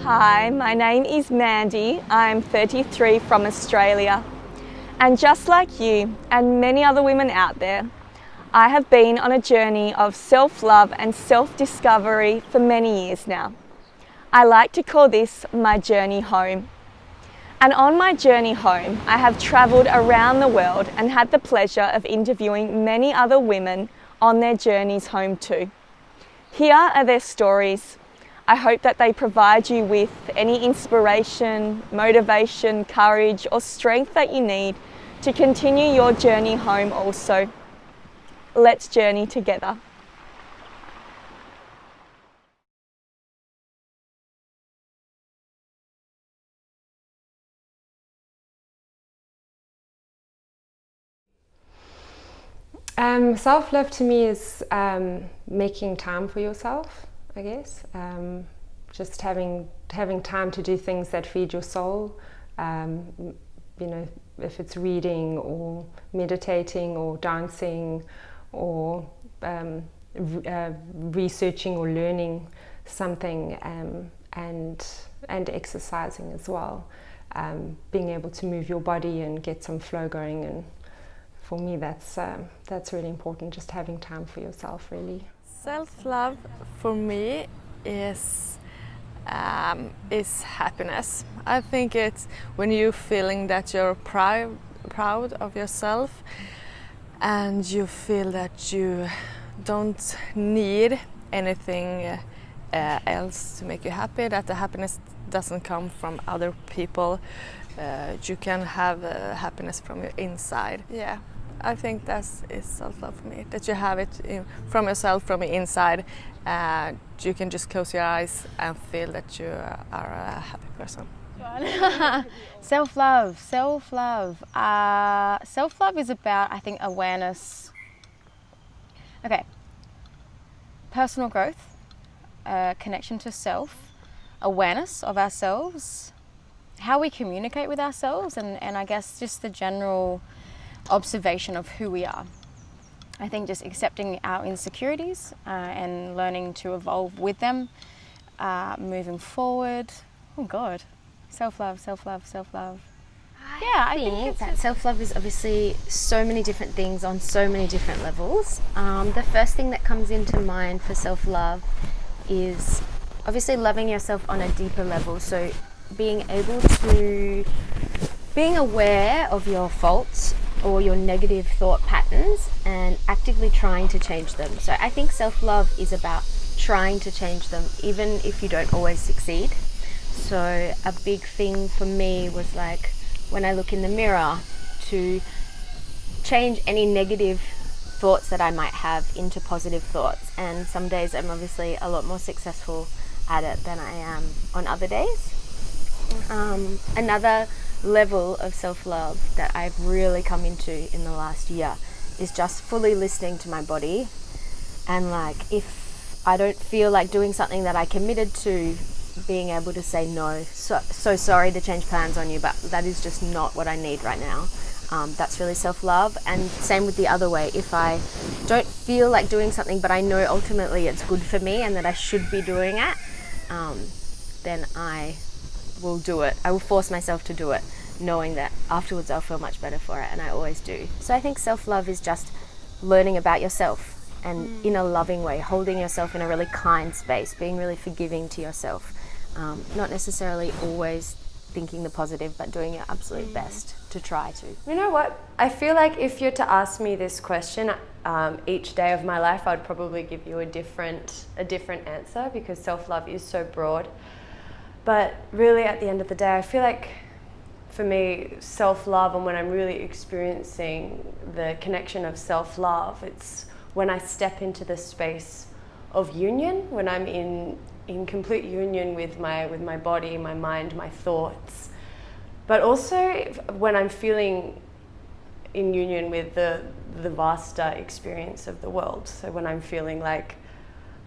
Hi, my name is Mandy. I'm 33 from Australia. And just like you and many other women out there, I have been on a journey of self-love and self-discovery for many years now. I like to call this my journey home. And on my journey home, I have travelled around the world and had the pleasure of interviewing many other women on their journeys home too. Here are their stories. I hope that they provide you with any inspiration, motivation, courage, or strength that you need to continue your journey home also. Let's journey together. Self-love to me is making time for yourself, I guess. Just having time to do things that feed your soul. If it's reading or meditating or dancing or researching or learning something, and exercising as well. Being able to move your body and get some flow going, and for me that's really important, just having time for yourself, really. Self-love for me is happiness. I think it's when you're feeling that you're proud of yourself and you feel that you don't need anything else to make you happy, that the happiness doesn't come from other people. You can have happiness from your inside. Yeah, I think that is self-love for me, that you have it from yourself, from your inside. You can just close your eyes and feel that you are a happy person. Self-love. Self-love is about, I think, awareness. Okay. Personal growth, connection to self, awareness of ourselves, how we communicate with ourselves, and I guess just the general observation of who we are. I think just accepting our insecurities and learning to evolve with them, moving forward. Oh God, self-love. I think that self-love is obviously so many different things on so many different levels. The first thing that comes into mind for self-love is obviously loving yourself on a deeper level. So being aware of your faults or your negative thought patterns and actively trying to change them. So I think self-love is about trying to change them, even if you don't always succeed. So a big thing for me was like when I look in the mirror to change any negative thoughts that I might have into positive thoughts. And some days I'm obviously a lot more successful at it than I am on other days. Another level of self-love that I've really come into in the last year is just fully listening to my body, and like if I don't feel like doing something that I committed to, being able to say no. So sorry to change plans on you, but that is just not what I need right now. That's really self-love. And same with the other way. If I don't feel like doing something but I know ultimately it's good for me and that I should be doing it, then I will do it. I will force myself to do it, knowing that afterwards I'll feel much better for it, and I always do. So I think self-love is just learning about yourself and in a loving way, holding yourself in a really kind space, being really forgiving to yourself. Not necessarily always thinking the positive, but doing your absolute best to try to. You know what? I feel like if you're to ask me this question each day of my life, I'd probably give you a different answer, because self-love is so broad. But really, at the end of the day, I feel like for me, self-love, and when I'm really experiencing the connection of self-love, it's when I step into the space of union, when I'm in complete union with my body, my mind, my thoughts. But also when I'm feeling in union with the vaster experience of the world. So when I'm feeling like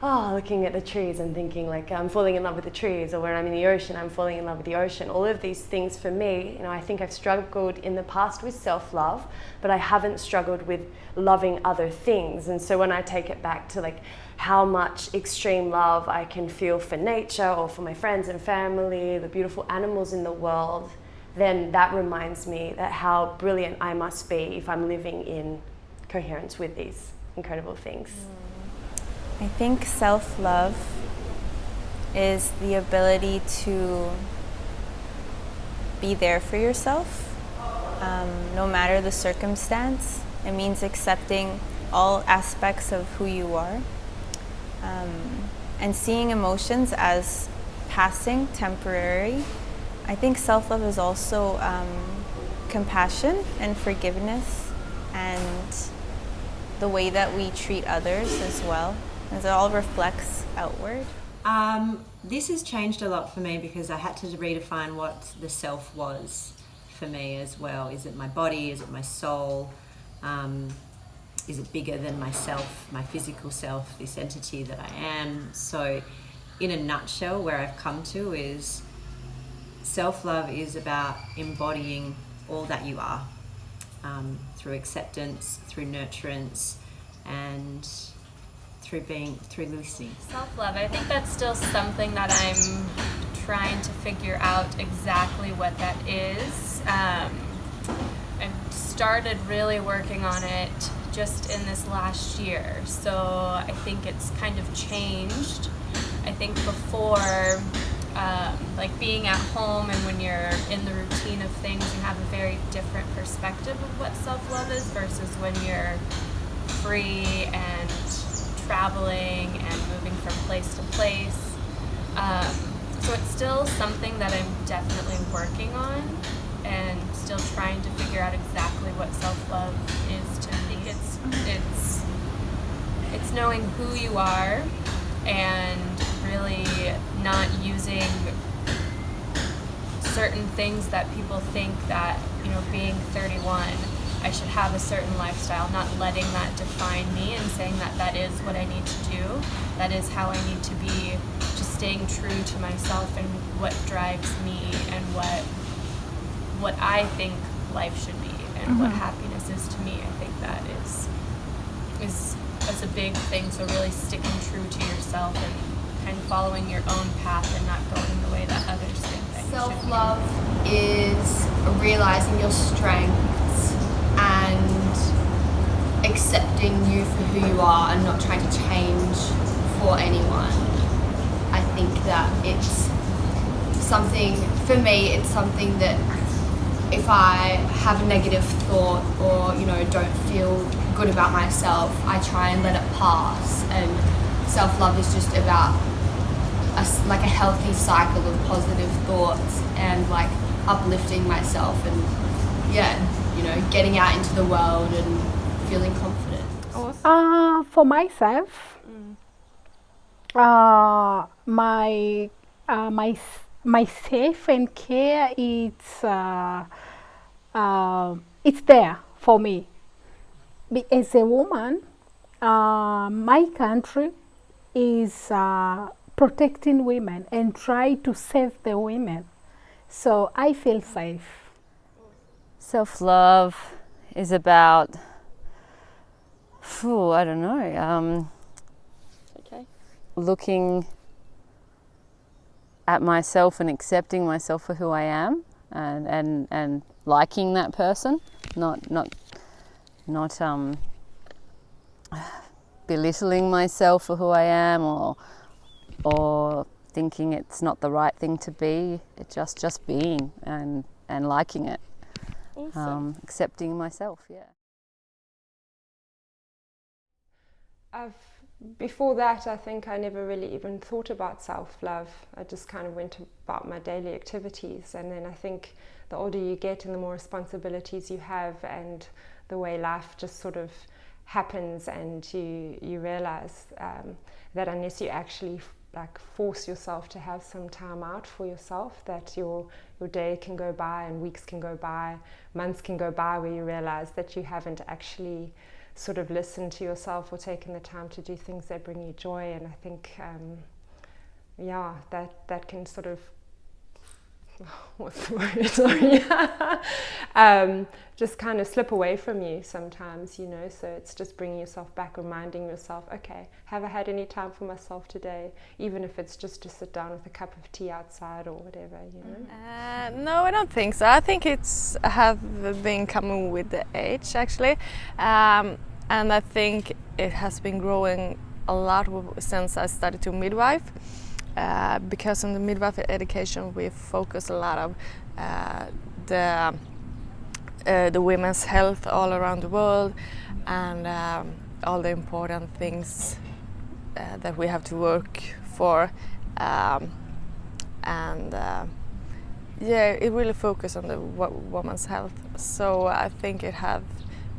looking at the trees and thinking like I'm falling in love with the trees, or when I'm in the ocean, I'm falling in love with the ocean. All of these things for me, I think I've struggled in the past with self-love, but I haven't struggled with loving other things. And so when I take it back to like how much extreme love I can feel for nature or for my friends and family, the beautiful animals in the world, then that reminds me that how brilliant I must be if I'm living in coherence with these incredible things. I think self-love is the ability to be there for yourself, no matter the circumstance. It means accepting all aspects of who you are, and seeing emotions as passing, temporary. I think self-love is also compassion and forgiveness, and the way that we treat others as well, as it all reflects outward. This has changed a lot for me because I had to redefine what the self was for me as well. Is it my body? Is it my soul? Is it bigger than myself, my physical self, this entity that I am? So in a nutshell, where I've come to is self-love is about embodying all that you are, through acceptance, through nurturance, and through listening. Self-love, I think that's still something that I'm trying to figure out exactly what that is. I've started really working on it just in this last year, so I think it's kind of changed. I think before, like being at home and when you're in the routine of things, you have a very different perspective of what self-love is versus when you're free and traveling and moving from place to place. So it's still something that I'm definitely working on and still trying to figure out exactly what self-love is to me. It's knowing who you are and really not using certain things that people think that, being 31, I should have a certain lifestyle, not letting that define me and saying that that is what I need to do. That is how I need to be, just staying true to myself and what drives me and what I think life should be and what happiness is to me. I think that is a big thing. So really sticking true to yourself and kind of following your own path and not going the way that others think that you should. Self-love is realizing your strengths and accepting you for who you are and not trying to change for anyone. I think that it's something, for me, it's something that if I have a negative thought or, don't feel good about myself, I try and let it pass. And self-love is just about a healthy cycle of positive thoughts and like uplifting myself and getting out into the world and feeling confident. For myself, my safe and care, it's there for me. As a woman, my country is protecting women and try to save the women, so I feel safe. Self-love is about, I don't know, looking at myself and accepting myself for who I am, and liking that person, not belittling myself for who I am or thinking it's not the right thing to be. It's just being and liking it. Awesome. Accepting myself, yeah. Before that, I think I never really even thought about self-love. I just kind of went about my daily activities, and then I think the older you get and the more responsibilities you have and the way life just sort of happens, and you realize that unless you actually force yourself to have some time out for yourself, that your day can go by and weeks can go by, months can go by where you realize that you haven't actually sort of listen to yourself or taking the time to do things that bring you joy. And I think, that can sort of, what's the word? Sorry. Just kind of slip away from you sometimes, you know. So it's just bringing yourself back, reminding yourself, okay, have I had any time for myself today? Even if it's just to sit down with a cup of tea outside or whatever, you know. No, I don't think so. I think it's have been coming with the age, actually, and I think it has been growing a lot since I started to midwife. Because in the midwife education we focus a lot of the women's health all around the world, and all the important things that we have to work for, it really focuses on the woman's health. So I think it have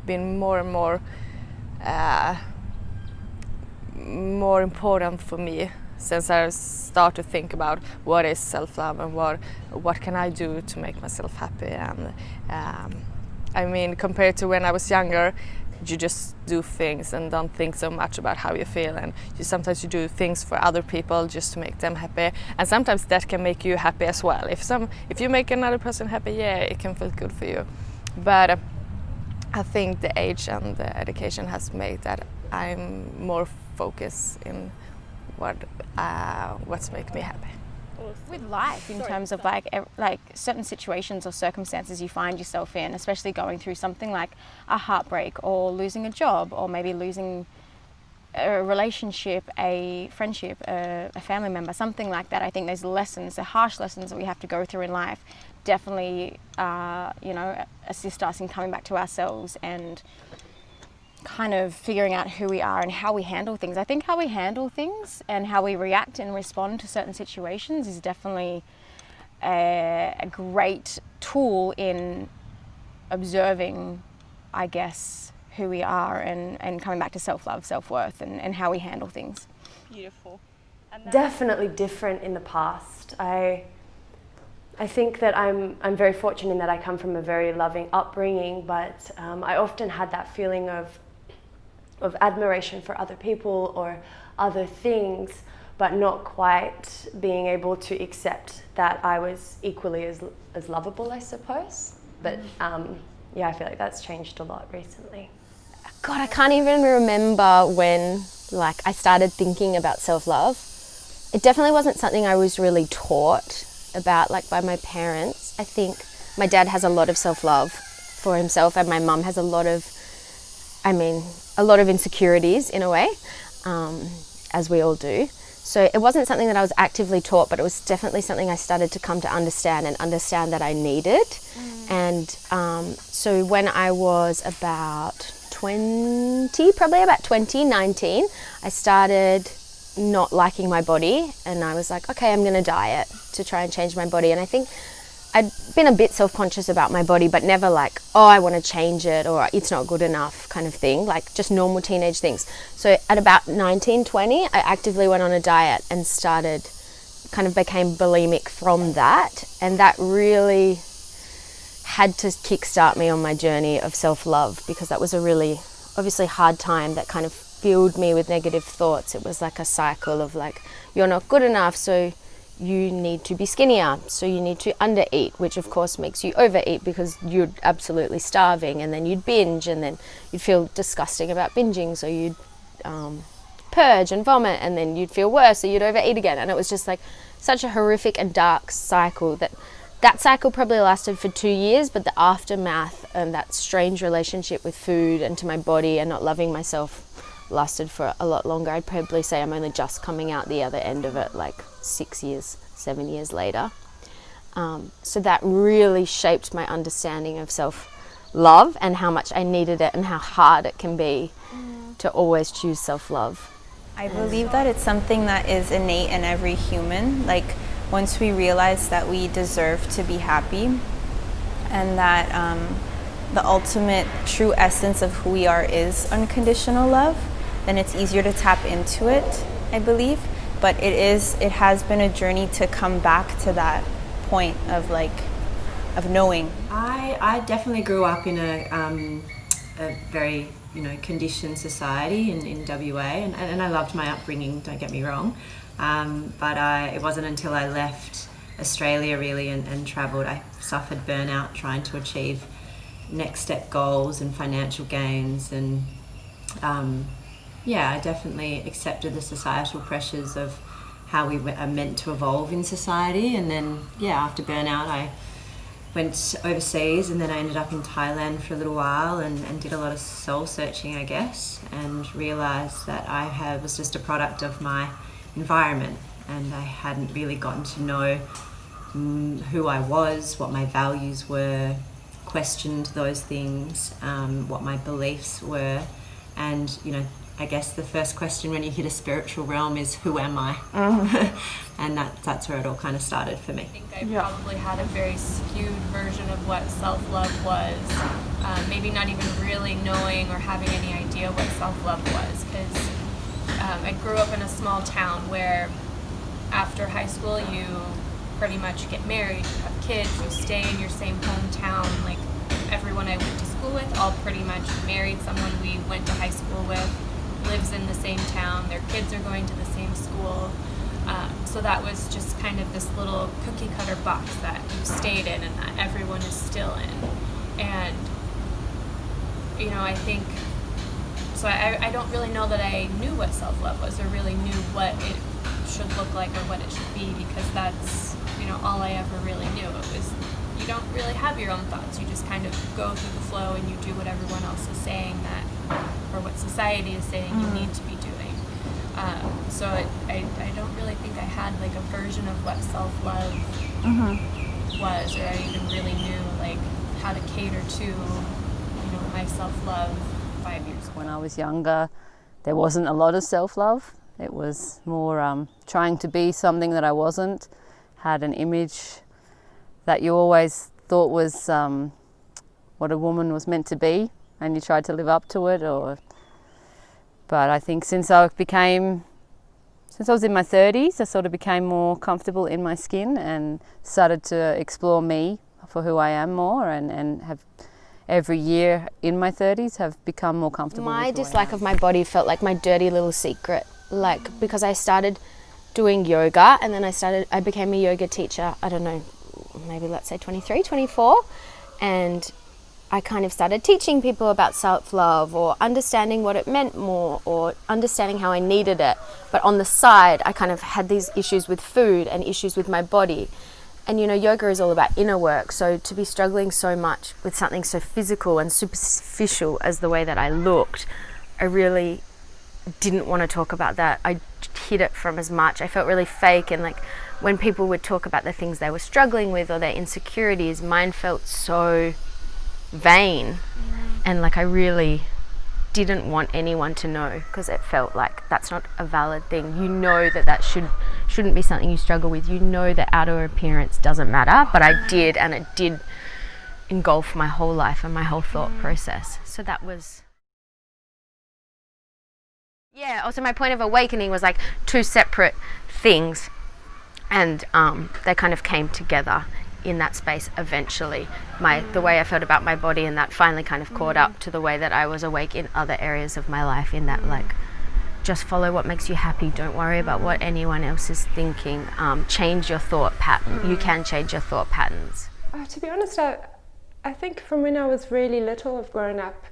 been more and more important for me since I start to think about what is self-love and what can I do to make myself happy. And I mean, compared to when I was younger, you just do things and don't think so much about how you feel, and sometimes you do things for other people just to make them happy, and sometimes that can make you happy as well. If you make another person happy, yeah, it can feel good for you. But I think the age and the education has made that I'm more focused in what's make me happy. With life, in terms of like certain situations or circumstances you find yourself in, especially going through something like a heartbreak or losing a job, or maybe losing a relationship, a friendship, a family member, something like that. I think those lessons, the harsh lessons that we have to go through in life, definitely assist us in coming back to ourselves and kind of figuring out who we are and how we handle things. I think how we handle things and how we react and respond to certain situations is definitely a great tool in observing, I guess, who we are and coming back to self-love, self-worth, and how we handle things. Beautiful. Definitely different in the past. I think that I'm very fortunate in that I come from a very loving upbringing, but I often had that feeling of admiration for other people or other things, but not quite being able to accept that I was equally as lovable, I suppose. But I feel like that's changed a lot recently. God, I can't even remember when I started thinking about self-love. It definitely wasn't something I was really taught about by my parents. I think my dad has a lot of self-love for himself, and my mum has a lot of insecurities in a way, as we all do. So it wasn't something that I was actively taught, but it was definitely something I started to come to understand that I needed. And so when I was about 2019, I started not liking my body, and I was like, okay, I'm going to diet to try and change my body. And I think I'd been a bit self-conscious about my body, but never I want to change it or it's not good enough kind of thing, just normal teenage things. So at about 19, 20, I actively went on a diet and became bulimic from that. And that really had to kickstart me on my journey of self-love, because that was a really obviously hard time that kind of filled me with negative thoughts. It was like a cycle of you're not good enough, so you need to be skinnier, so you need to undereat, which of course makes you overeat because you're absolutely starving, and then you'd binge, and then you'd feel disgusting about binging, so you'd purge and vomit, and then you'd feel worse, so you'd overeat again. And it was just such a horrific and dark cycle that cycle probably lasted for 2 years, but the aftermath and that strange relationship with food and to my body and not loving myself lasted for a lot longer. I'd probably say I'm only just coming out the other end of it 6 years, 7 years later. So that really shaped my understanding of self-love and how much I needed it and how hard it can be to always choose self-love. I believe that it's something that is innate in every human. Once we realize that we deserve to be happy, and that the ultimate true essence of who we are is unconditional love, then it's easier to tap into it, I believe. But it has been a journey to come back to that point of knowing. I definitely grew up in a very conditioned society in WA, and I loved my upbringing, don't get me wrong, but it wasn't until I left Australia really and travelled, I suffered burnout trying to achieve next step goals and financial gains, and I definitely accepted the societal pressures of how we are meant to evolve in society. And then after burnout I went overseas, and then I ended up in Thailand for a little while and did a lot of soul searching, I guess, and realised that I was just a product of my environment, and I hadn't really gotten to know who I was, what my values were, questioned those things, what my beliefs were. And I guess the first question when you hit a spiritual realm is, who am I? And that's where it all kind of started for me. I think I probably had a very skewed version of what self-love was, maybe not even really knowing or having any idea what self-love was, because I grew up in a small town where after high school you pretty much get married, you have kids, you stay in your same hometown. Like everyone I went to school with all pretty much married someone we went to high school with, lives in the same town, their kids are going to the same school. So that was just kind of this little cookie cutter box that you stayed in and that everyone is still in. And, I think, so I don't really know that I knew what self-love was or really knew what it should look like or what it should be, because that's, all I ever really knew. It was, you don't really have your own thoughts. You just kind of go through the flow and you do what everyone else is saying or what society is saying you need to be doing. So I don't really think I had like a version of what self-love was, or I even really knew like how to cater to, my self-love 5 years ago. When I was younger, there wasn't a lot of self-love. It was more trying to be something that I wasn't, had an image that you always thought was what a woman was meant to be, and you tried to live up to it. But I think since I was in my 30s, I sort of became more comfortable in my skin and started to explore me for who I am more, and have every year in my 30s have become more comfortable with My who I dislike am. of my body felt like my dirty little secret, because I started doing yoga, and then I became a yoga teacher, I don't know, maybe let's say 23, 24, and I kind of started teaching people about self-love or understanding what it meant more, or understanding how I needed it. But on the side, I kind of had these issues with food and issues with my body. And yoga is all about inner work. So to be struggling so much with something so physical and superficial as the way that I looked, I really didn't want to talk about that. I hid it from as much. I felt really fake, and like when people would talk about the things they were struggling with or their insecurities, mine felt so vain, and like I really didn't want anyone to know, because it felt like that's not a valid thing. That shouldn't be something you struggle with. That outer appearance doesn't matter, but I did, and it did engulf my whole life and my whole thought process. So that was also my point of awakening was like two separate things, and they kind of came together in that space eventually. The way I felt about my body, and that finally kind of caught up to the way that I was awake in other areas of my life, in that like just follow what makes you happy, don't worry about what anyone else is thinking, change your thought pattern. You can change your thought patterns. To be honest, I think from when I was really little, I've grown up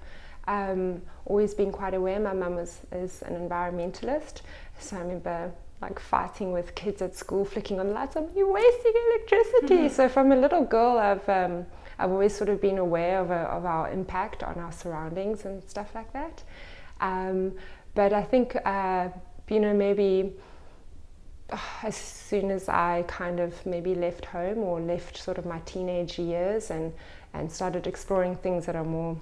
always being quite aware. My mum is an environmentalist, so I remember like fighting with kids at school, flicking on the lights, you're wasting electricity. So from a little girl, I've always sort of been aware of our impact on our surroundings and stuff like that. But I think, maybe as soon as I kind of maybe left home or left sort of my teenage years and started exploring things that are more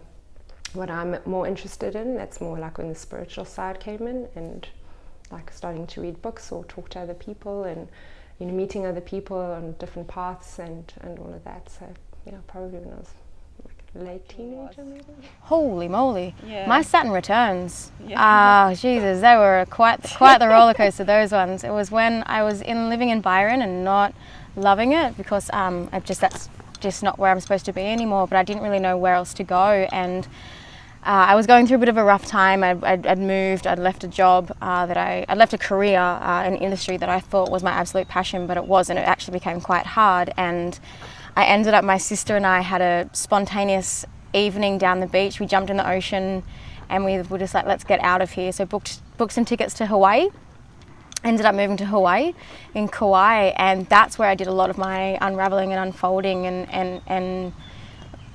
what I'm more interested in, that's more like when the spiritual side came in, and like starting to read books or talk to other people, and meeting other people on different paths and all of that. So probably when I was like a late teenager maybe. Holy moly! Yeah. My Saturn returns. Yeah. Jesus, they were quite the roller coaster. Those ones. It was when I was living in Byron and not loving it, because that's just not where I'm supposed to be anymore. But I didn't really know where else to go, and I was going through a bit of a rough time. I'd moved, I'd left a job I'd left a career in an industry that I thought was my absolute passion, but it wasn't. It actually became quite hard, and I ended up, my sister and I had a spontaneous evening down the beach. We jumped in the ocean and we were just like, let's get out of here. So booked some tickets to Hawaii. Ended up moving to Hawaii, in Kauai, and that's where I did a lot of my unraveling and unfolding, and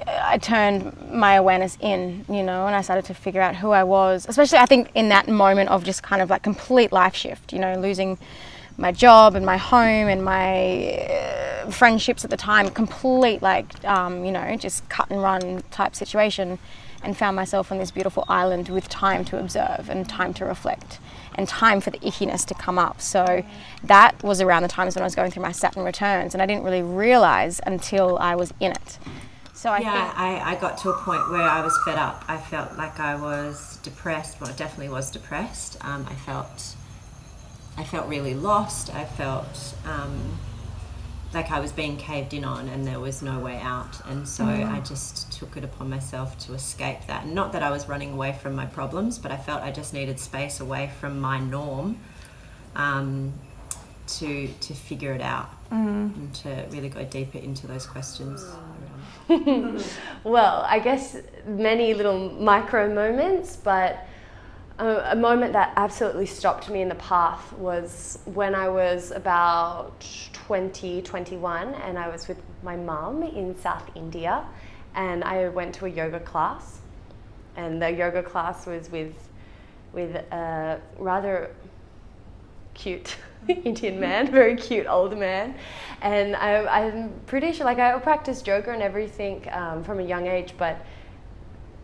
I turned my awareness in, and I started to figure out who I was, especially I think in that moment of just kind of like complete life shift, losing my job and my home and my friendships at the time, complete just cut and run type situation, and found myself on this beautiful island with time to observe and time to reflect and time for the ickiness to come up. So that was around the times when I was going through my Saturn returns, and I didn't really realize until I was in it. So I got to a point where I was fed up. I felt like I was depressed. Well, I definitely was depressed. I felt really lost. I felt like I was being caved in on and there was no way out. And so I just took it upon myself to escape that. And not that I was running away from my problems, but I felt I just needed space away from my norm to figure it out and to really go deeper into those questions. Well, I guess many little micro moments, but a moment that absolutely stopped me in the path was when I was about 20, 21, and I was with my mum in South India, and I went to a yoga class, and the yoga class was with a rather cute Indian man, very cute older man, and I'm pretty sure, like, I practiced yoga and everything from a young age, but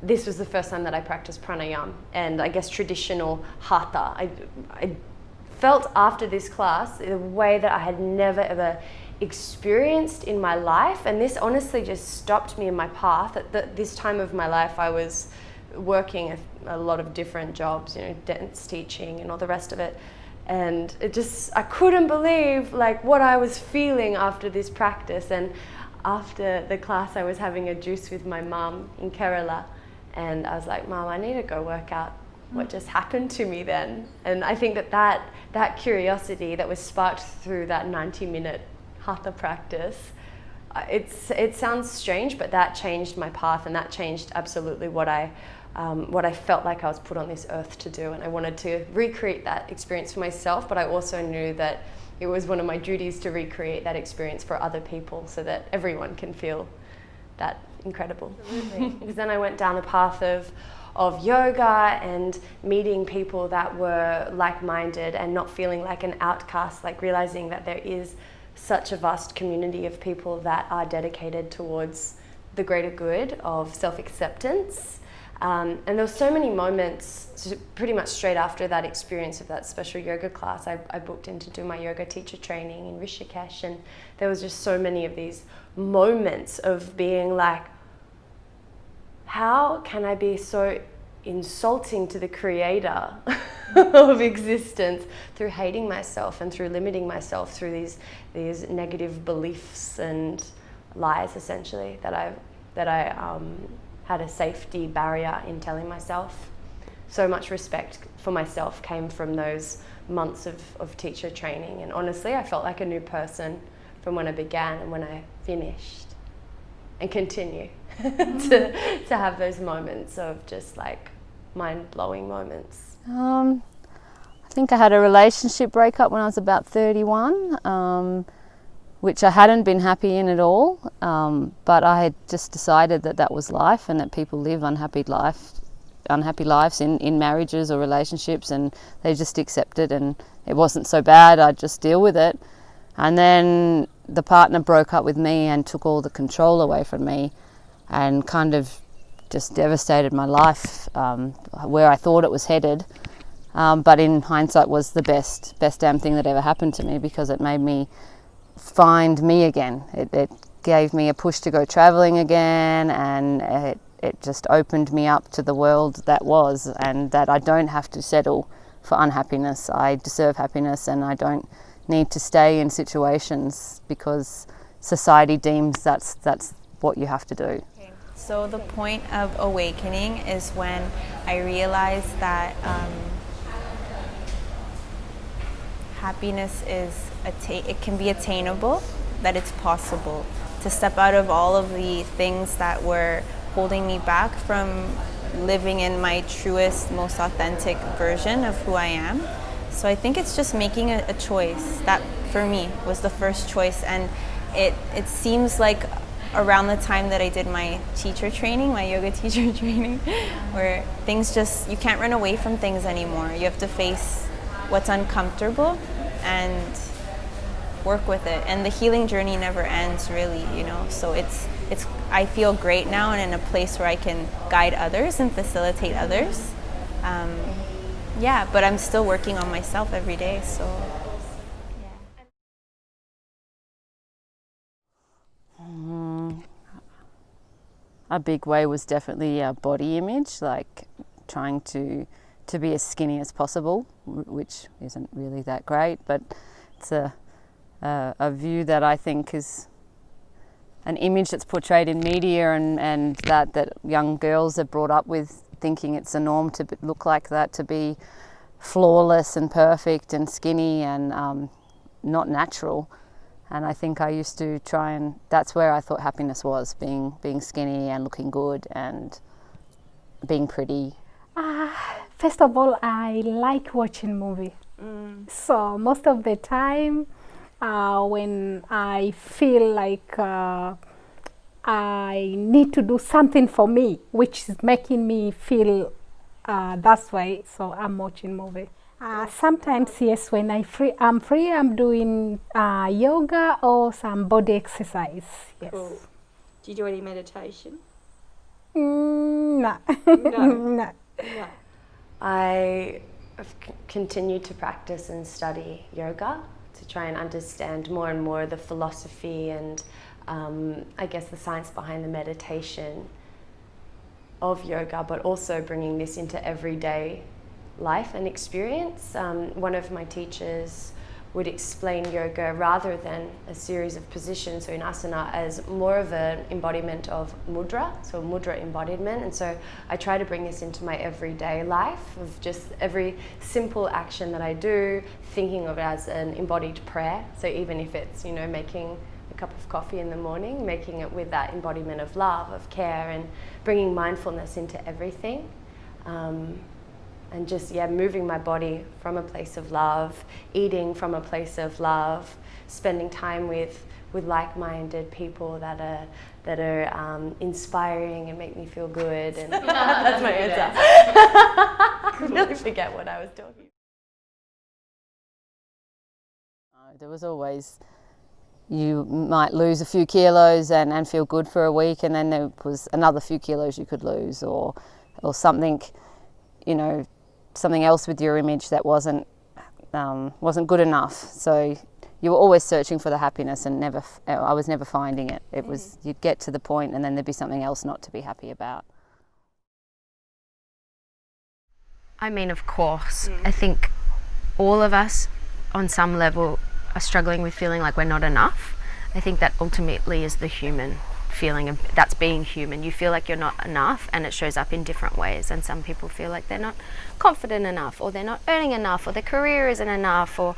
this was the first time that I practiced pranayama and I guess traditional hatha. I felt after this class in a way that I had never ever experienced in my life, and this honestly just stopped me in my path. At this time of my life I was working a lot of different jobs, dance teaching and all the rest of it, and I couldn't believe like what I was feeling after this practice. And after the class I was having a juice with my mum in Kerala, and I was like, Mum, I need to go work out what just happened to me then. And I think that curiosity that was sparked through that 90-minute hatha practice, it sounds strange, but that changed my path, and that changed absolutely what I felt like I was put on this earth to do. And I wanted to recreate that experience for myself, but I also knew that it was one of my duties to recreate that experience for other people so that everyone can feel that incredible. Because then I went down the path of yoga and meeting people that were like-minded and not feeling like an outcast, like realizing that there is such a vast community of people that are dedicated towards the greater good of self-acceptance. And there were so many moments, pretty much straight after that experience of that special yoga class, I booked in to do my yoga teacher training in Rishikesh, and there was just so many of these moments of being like, how can I be so insulting to the creator of existence through hating myself and through limiting myself through these negative beliefs and lies, essentially, that I had a safety barrier in telling myself. So much respect for myself came from those months of teacher training, and honestly I felt like a new person from when I began and when I finished, and continue to have those moments of just like mind-blowing moments. I think I had a relationship breakup when I was about 31, which I hadn't been happy in at all, but I had just decided that was life, and that people live unhappy lives in marriages or relationships, and they just accept it, and it wasn't so bad, I'd just deal with it. And then the partner broke up with me and took all the control away from me, and kind of just devastated my life, where I thought it was headed, but in hindsight was the best damn thing that ever happened to me, because it made me find me again. It gave me a push to go traveling again, and it just opened me up to the world that was, and that I don't have to settle for unhappiness. I deserve happiness, and I don't need to stay in situations because society deems that's what you have to do. So the point of awakening is when I realized that happiness is it can be attainable, that it's possible to step out of all of the things that were holding me back from living in my truest, most authentic version of who I am. So I think it's just making a choice. That for me was the first choice, and it seems like around the time that I did my teacher training, my yoga teacher training, where things just, you can't run away from things anymore. You have to face what's uncomfortable and work with it. And the healing journey never ends, really, you know. So it's I feel great now and in a place where I can guide others and facilitate others. Yeah, but I'm still working on myself every day, so. A big way was definitely body image, like trying to be as skinny as possible, which isn't really that great, but it's a view that I think is an image that's portrayed in media and that young girls are brought up with, thinking it's a norm to look like that, to be flawless and perfect and skinny and not natural. And I think I used to try, and that's where I thought happiness was, being skinny and looking good and being pretty. First of all, I like watching movies. So most of the time, when I feel like I need to do something for me, which is making me feel that way, so I'm watching movies. Sometimes, yes, when I'm free, I'm doing yoga or some body exercise. Yes. Cool. Do you do any meditation? No. No. No. No. I have continued to practice and study yoga to try and understand more and more the philosophy and I guess the science behind the meditation of yoga, but also bringing this into everyday life and experience. One of my teachers would explain yoga rather than a series of positions, so in asana, as more of an embodiment of mudra, so mudra embodiment. And so I try to bring this into my everyday life of just every simple action that I do, thinking of it as an embodied prayer. So even if it's, you know, making a cup of coffee in the morning, making it with that embodiment of love, of care, and bringing mindfulness into everything. And just, yeah, moving my body from a place of love, eating from a place of love, spending time with like-minded people that are inspiring and make me feel good. And that's my answer. I really forget what I was talking about. There was always, you might lose a few kilos and feel good for a week, and then there was another few kilos you could lose, or something, you know, something else with your image that wasn't good enough. So you were always searching for the happiness, and I was never finding it. It was, you'd get to the point and then there'd be something else not to be happy about. I mean, of course, I think all of us on some level are struggling with feeling like we're not enough. I think that ultimately is the human feeling of, that's being human. You feel like you're not enough, and it shows up in different ways. And some people feel like they're not confident enough, or they're not earning enough, or their career isn't enough, or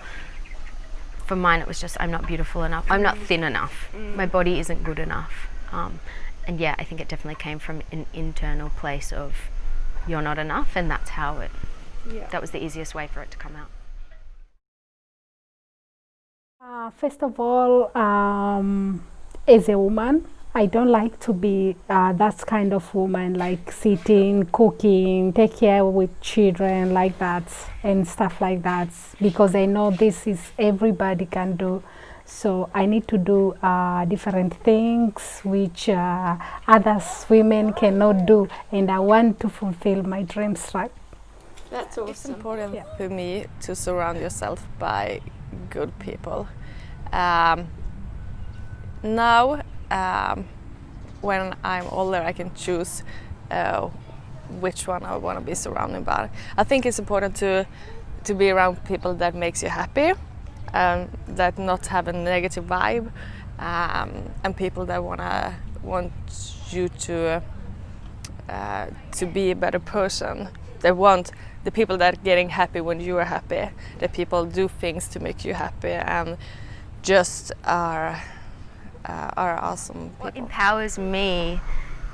for mine it was just, I'm not beautiful enough, I'm not thin enough, my body isn't good enough. And yeah, I think it definitely came from an internal place of you're not enough, and that's how that was the easiest way for it to come out. First of all, as a woman, I don't like to be that kind of woman, like sitting, cooking, take care with children like that and stuff like that, because I know this is everybody can do. So I need to do different things which others women cannot do, and I want to fulfill my dreams, right? That's awesome. It's important for me to surround yourself by good people. Now, when I'm older, I can choose which one I want to be surrounded by. I think it's important to be around people that makes you happy, that not have a negative vibe, and people that want you to to be a better person. They want the people that are getting happy when you are happy. The people do things to make you happy and just are awesome people. What empowers me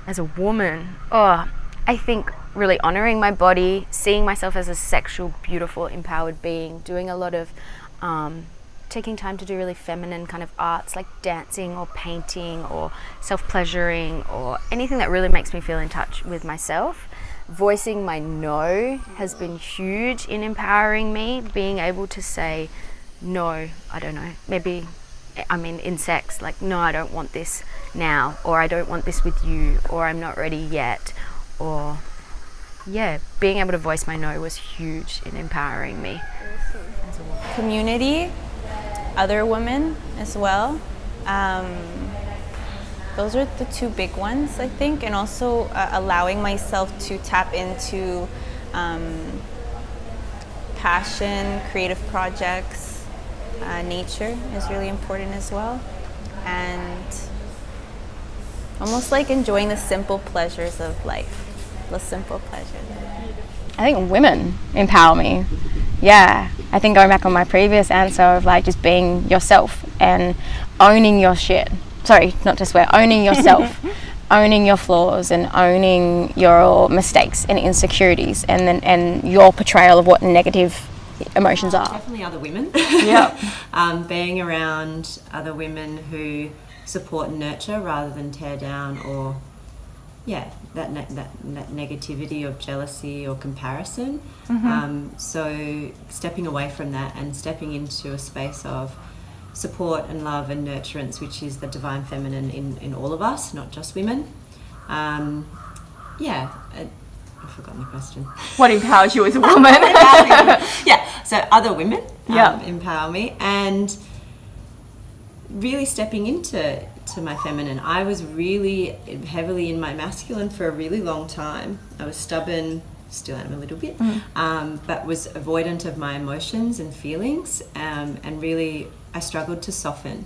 as a woman? Oh, I think really honoring my body, seeing myself as a sexual, beautiful, empowered being, doing a lot of taking time to do really feminine kind of arts like dancing or painting or self-pleasuring or anything that really makes me feel in touch with myself. Voicing my no has been huge in empowering me, being able to say no, I don't know, maybe in sex, like no, I don't want this now, or I don't want this with you, or I'm not ready yet, or yeah, being able to voice my no was huge in empowering me. As a woman. Community, other women as well. Those are the two big ones, I think, and also allowing myself to tap into passion, creative projects, nature is really important as well, and almost like enjoying the simple pleasures of life, the simple pleasures. I think women empower me. Yeah, I think going back on my previous answer of like just being yourself and owning your shit. Sorry, not to swear, owning yourself, owning your flaws and owning your mistakes and insecurities and your portrayal of what negative emotions are. Definitely other women. Yeah. Being around other women who support and nurture rather than tear down or that negativity of jealousy or comparison. So stepping away from that and stepping into a space of support and love and nurturance, which is the divine feminine in all of us, not just women. I've forgotten the question. What empowers you as a woman? So other women empower me, and really stepping into my feminine. I was really heavily in my masculine for a really long time. I was stubborn, still am a little bit, but was avoidant of my emotions and feelings, and really I struggled to soften.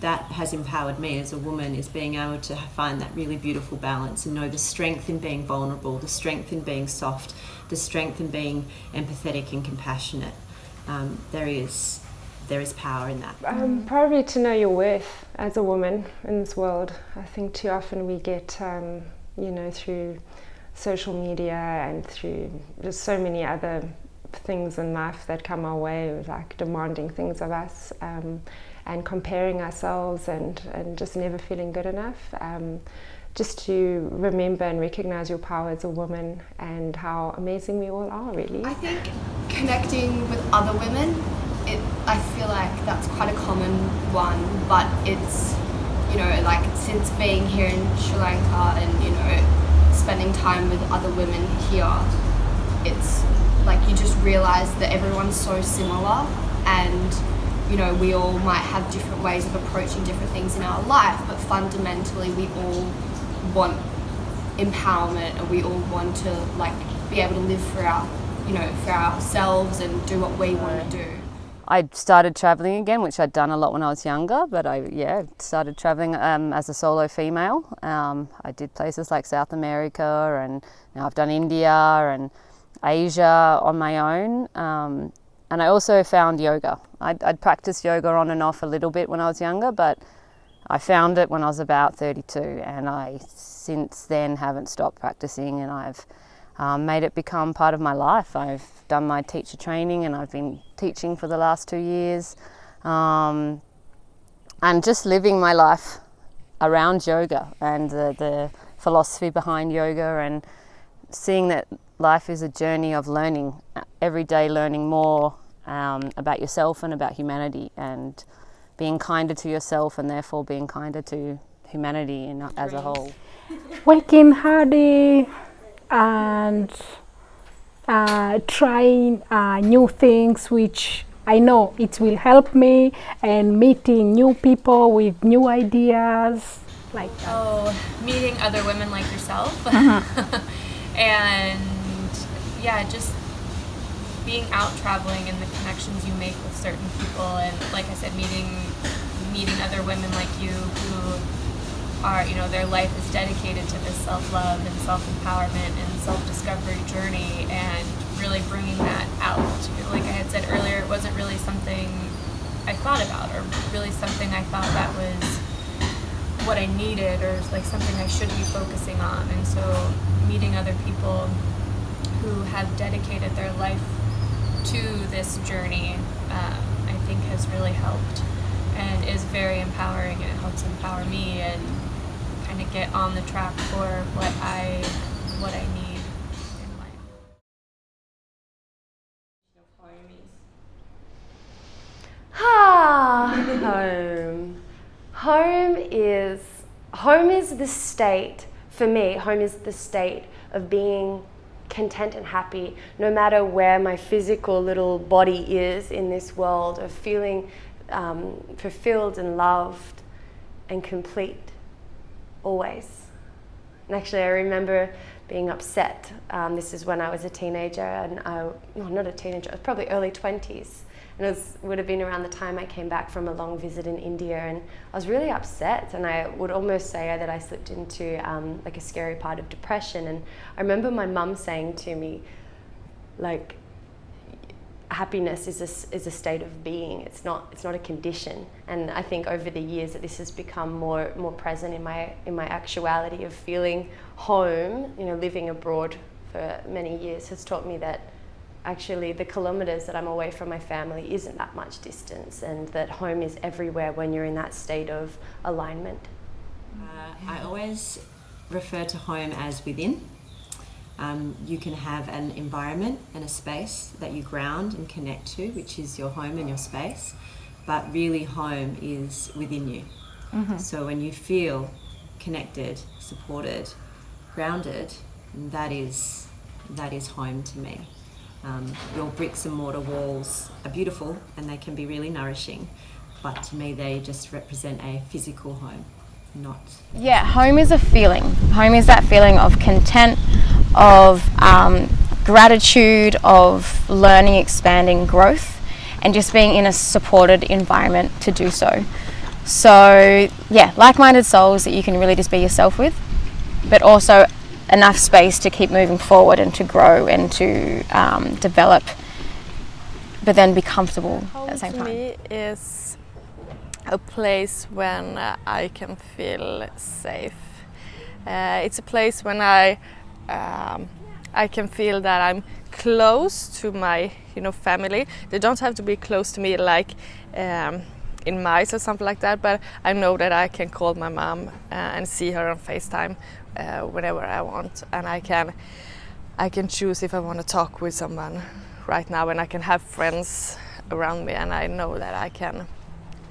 That has empowered me as a woman, is being able to find that really beautiful balance and know the strength in being vulnerable, the strength in being soft, the strength in being empathetic and compassionate. There is power in that. Probably to know your worth as a woman in this world. I think too often we get, through social media and through just so many other things in life that come our way, like demanding things of us, and comparing ourselves and just never feeling good enough. Just to remember and recognize your power as a woman and how amazing we all are, really. I think connecting with other women, I feel like that's quite a common one, but it's, since being here in Sri Lanka and, spending time with other women here, it's like you just realize that everyone's so similar, and we all might have different ways of approaching different things in our life, but fundamentally we all want empowerment, and we all want to be able to live for ourselves and do what we want to do. I started travelling again, which I'd done a lot when I was younger, but I started travelling as a solo female. I did places like South America, and now I've done India and Asia on my own. And I also found yoga. I'd practiced yoga on and off a little bit when I was younger, but I found it when I was about 32, and I since then haven't stopped practicing, and I've made it become part of my life. I've done my teacher training, and I've been teaching for the last 2 years, and just living my life around yoga and the philosophy behind yoga, and seeing that life is a journey of learning, every day learning more about yourself and about humanity, and being kinder to yourself and therefore being kinder to humanity as a whole. Working harder and trying new things, which I know it will help me, and meeting new people with new ideas like that. Oh, meeting other women like yourself. And just being out traveling and the connections you make with certain people, and like I said, meeting other women like you who are, their life is dedicated to this self-love and self-empowerment and self-discovery journey, and really bringing that out. Like I had said earlier, it wasn't really something I thought about, or really something I thought that was what I needed, or like something I should be focusing on. And so meeting other people who have dedicated their life to this journey, I think has really helped and is very empowering, and it helps empower me and kind of get on the track for what I need in life. Home. Home is the state, for me, home is the state of being content and happy, no matter where my physical little body is in this world, of feeling fulfilled and loved and complete, always. And actually, I remember being upset. This is when I was a teenager, and not a teenager, I was probably early 20s. And it would have been around the time I came back from a long visit in India, and I was really upset, and I would almost say that I slipped into like a scary part of depression. And I remember my mum saying to me, like, happiness is a state of being. It's not a condition. And I think over the years that this has become more present in my actuality of feeling home. Living abroad for many years has taught me that actually the kilometers that I'm away from my family isn't that much distance, and that home is everywhere when you're in that state of alignment. I always refer to home as within. You can have an environment and a space that you ground and connect to, which is your home and your space, but really home is within you. Mm-hmm. So when you feel connected, supported, grounded, that is home to me. Your bricks and mortar walls are beautiful and they can be really nourishing, but to me they just represent a physical home, not... Yeah, home is a feeling. Home is that feeling of content, of gratitude, of learning, expanding, growth, and just being in a supported environment to do so. So yeah, like-minded souls that you can really just be yourself with, but also enough space to keep moving forward and to grow and to develop, but then be comfortable at the same time. Home to me is a place when I can feel safe. It's a place when I can feel that I'm close to my family. They don't have to be close to me like in miles or something like that, but I know that I can call my mom and see her on FaceTime whenever I want, and I can choose if I want to talk with someone right now, and I can have friends around me, and I know that I can,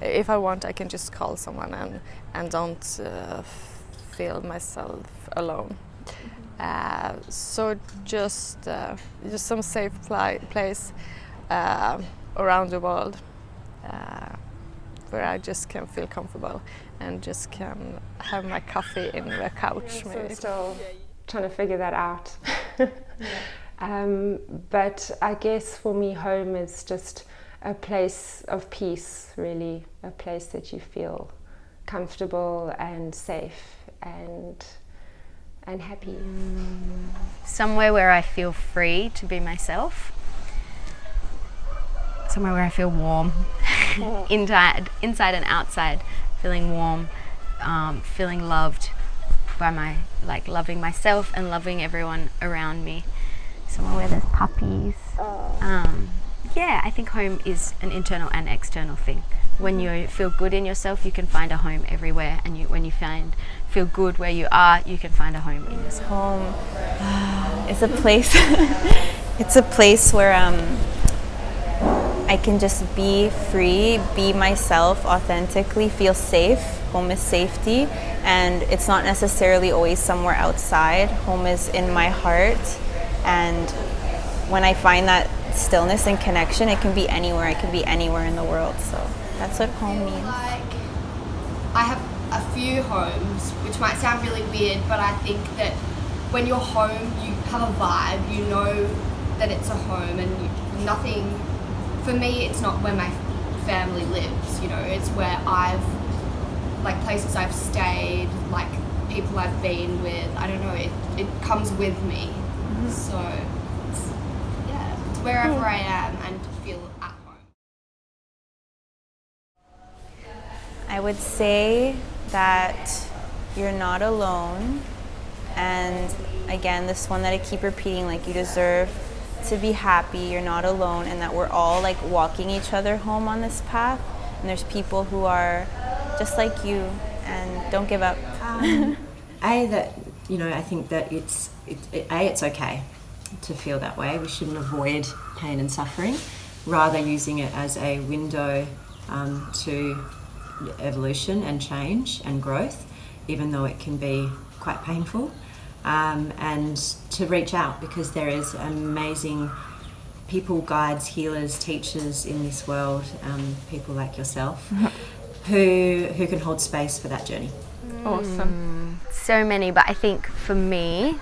if I want, I can just call someone and don't feel myself alone. So just some safe place around the world where I just can feel comfortable and just can have my coffee in the couch. So I'm still trying to figure that out. But I guess for me, home is just a place of peace, really, a place that you feel comfortable and safe and happy. Somewhere where I feel free to be myself. Somewhere where I feel warm, inside and outside, feeling warm, feeling loved by loving myself and loving everyone around me. Somewhere where there's puppies. Yeah, I think home is an internal and external thing. When you feel good in yourself, you can find a home everywhere, and when you feel good where you are, you can find a home in yourself. Home is a place. It's a place where I can just be free, be myself authentically, feel safe. Home is safety, and it's not necessarily always somewhere outside. Home is in my heart, and when I find that stillness and connection, it can be anywhere. It can be anywhere in the world. So that's what home means. Like, I have a few homes, which might sound really weird, but I think that when you're home, you have a vibe. You know that it's a home, and nothing. For me, it's not where my family lives. It's where I've like places I've stayed, like people I've been with. I don't know, it comes with me. So it's wherever I am and to feel at home. I would say that you're not alone, and again, this one that I keep repeating, like you deserve to be happy, you're not alone, and that we're all like walking each other home on this path, and there's people who are just like you, and don't give up. I think that it's okay to feel that way. We shouldn't avoid pain and suffering, rather using it as a window to evolution and change and growth, even though it can be quite painful, and to reach out, because there is amazing people, guides, healers, teachers in this world, people like yourself, who can hold space for that journey. Awesome. So many, but I think for me,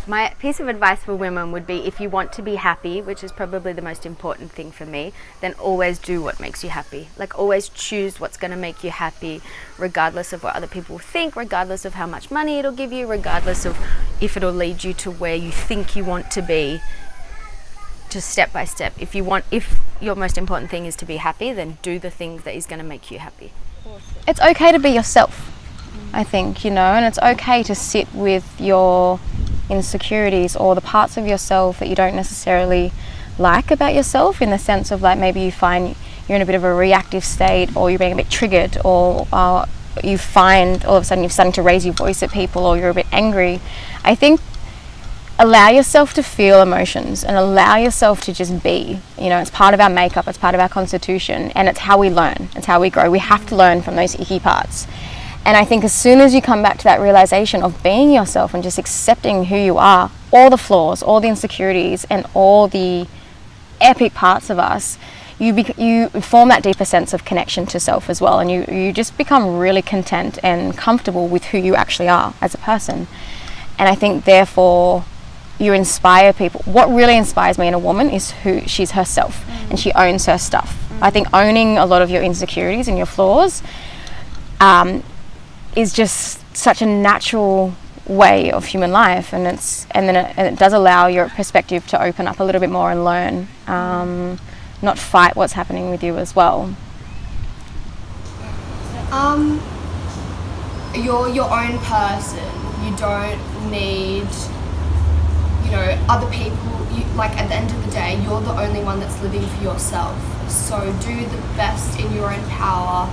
my piece of advice for women would be, if you want to be happy, which is probably the most important thing for me, then always do what makes you happy. Like always choose what's going to make you happy, regardless of what other people think, regardless of how much money it'll give you, regardless of if it'll lead you to where you think you want to be. Just step by step. If your most important thing is to be happy, then do the things that is going to make you happy. It's okay to be yourself, I think, and it's okay to sit with your insecurities or the parts of yourself that you don't necessarily like about yourself, in the sense of like maybe you find you're in a bit of a reactive state, or you're being a bit triggered, or you find all of a sudden you're starting to raise your voice at people, or you're a bit angry. I think allow yourself to feel emotions and allow yourself to just be. It's part of our makeup, it's part of our constitution, and it's how we learn, it's how we grow. We have to learn from those icky parts. And I think as soon as you come back to that realization of being yourself and just accepting who you are, all the flaws, all the insecurities, and all the epic parts of us, you form that deeper sense of connection to self as well. And you just become really content and comfortable with who you actually are as a person. And I think therefore you inspire people. What really inspires me in a woman is who she's herself, and she owns her stuff. I think owning a lot of your insecurities and your flaws is just such a natural way of human life, and it does allow your perspective to open up a little bit more and learn, not fight what's happening with you as well. You're your own person. You don't need, other people. Like at the end of the day, you're the only one that's living for yourself. So do the best in your own power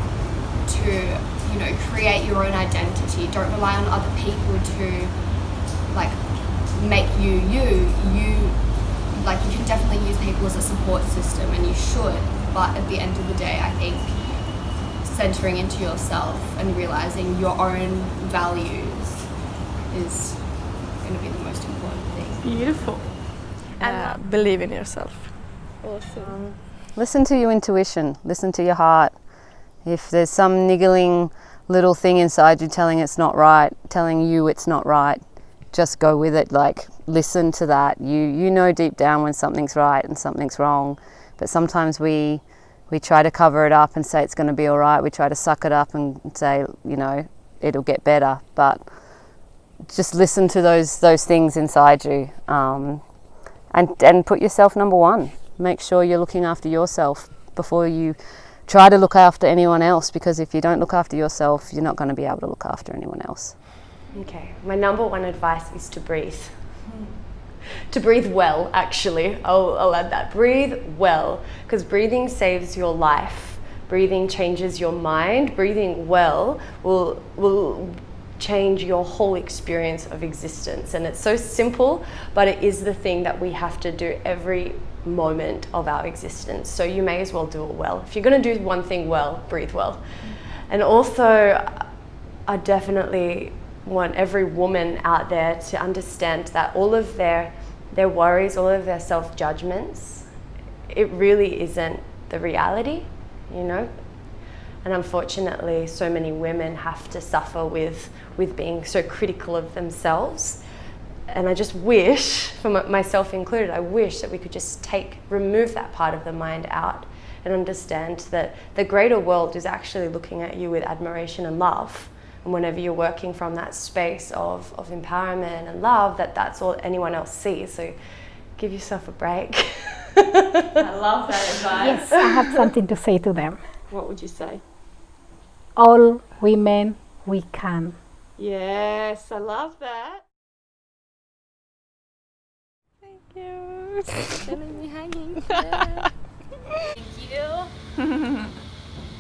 to create your own identity. Don't rely on other people to make you. You can definitely use people as a support system, and you should, but at the end of the day, I think centering into yourself and realizing your own values is going to be the most important thing. Beautiful. And believe in yourself. Awesome. Listen to your intuition, listen to your heart. If there's some niggling little thing inside you telling you it's not right, just go with it. Listen to that. You know deep down when something's right and something's wrong, but sometimes we try to cover it up and say it's going to be all right. We try to suck it up and say, it'll get better, but just listen to those things inside you, and put yourself number one. Make sure you're looking after yourself before you try to look after anyone else, because if you don't look after yourself, you're not going to be able to look after anyone else. Okay, my number one advice is to breathe. To breathe well, actually. I'll add that. Breathe well, because breathing saves your life. Breathing changes your mind. Breathing well will change your whole experience of existence. And it's so simple, but it is the thing that we have to do every moment of our existence. So you may as well do it well. If you're going to do one thing well, breathe well. And also, I definitely want every woman out there to understand that all of their worries, all of their self-judgments, it really isn't the reality, And unfortunately, so many women have to suffer with being so critical of themselves. And I just wish, for myself included, I wish that we could just remove that part of the mind out and understand that the greater world is actually looking at you with admiration and love. And whenever you're working from that space of empowerment and love, that's all anyone else sees. So give yourself a break. I love that advice. Yes, I have something to say to them. What would you say? All women, we can. Yes, I love that. Thank you. Feeling me hanging. Thank you.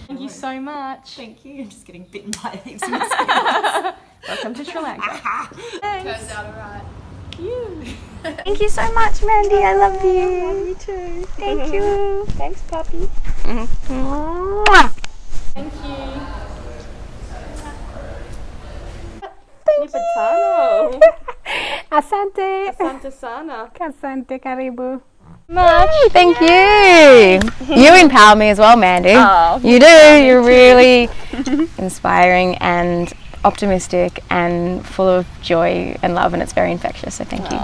Thank you so much. Thank you. I'm just getting bitten by heaps of mosquitoes. Welcome to Sri Lanka. Turns out alright. Thank you so much, Mandy. I love you. I love you too. Thank you. Thanks, puppy. Mwah. Thank you. Nipatano. Asante. Asante sana. Asante, karibu. Much. Thank you. You empower me as well, Mandy. Oh, you do. You're really inspiring and optimistic and full of joy and love, and it's very infectious. So thank you.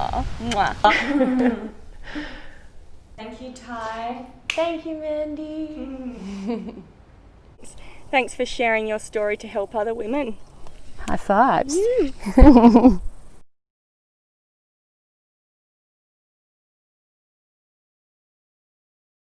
Mwah. Thank you, Ty. Thank you, Mandy. Thanks for sharing your story to help other women. High fives.